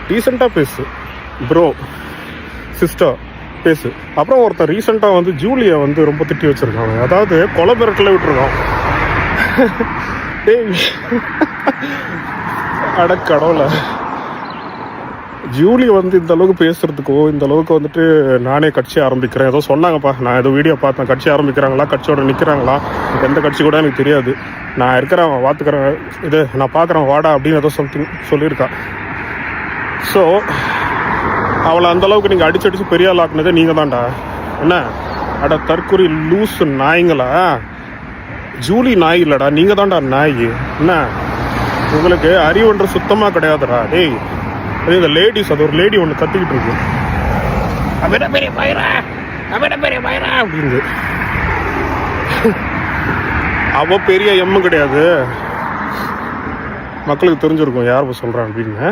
டீசெண்டாக பேசு bro sister பேசு. அப்புறம் ஒருத்தர் ரீசெண்டாக வந்து ஜூலியை வந்து ரொம்ப திட்டி வச்சுருக்காங்க. அதாவது கொலை மிரட்டல விட்டுருக்கான். அட கடவுளை, ஜூலி வந்து இந்த அளவுக்கு பேசுறதுக்கோ இந்த அளவுக்கு வந்துட்டு நானே கட்சி ஆரம்பிக்கிறேன் ஏதோ சொன்னாங்கப்பா. நான் ஏதோ வீடியோ பார்த்தேன், கட்சி ஆரம்பிக்கிறாங்களா கட்சியோட நிற்கிறாங்களா எந்த கட்சி கூட எனக்கு தெரியாது, நான் இருக்கிறேன் பார்த்துக்கிறேன், இது நான் பார்க்குறேன் வாடா அப்படின்னு ஏதோ சம்திங் சொல்லியிருக்கா. ஸோ அவளை அந்தளவுக்கு நீங்கள் அடிச்சு பெரிய ஆள் ஆக்குனதே நீங்கள் தான்டா. என்ன அட தற்கொலை லூஸ் நாய்ங்களா? ஜூலி நாய் இல்லைடா, நீங்கள் தான்டா நாய். என்ன உங்களுக்கு அறிவுன்ற சுத்தமாக கிடையாதுடா. டேய் இந்த லேடிஸ், அது ஒரு லேடி ஒன்று கத்திக்கிட்டு இருக்கு, அவட பெரிய பயிரா அப்படின்னு. அவ பெரிய எம்மு கிடையாது, மக்களுக்கு தெரிஞ்சிருக்கும் யார் சொல்கிறான் அப்படின்னு.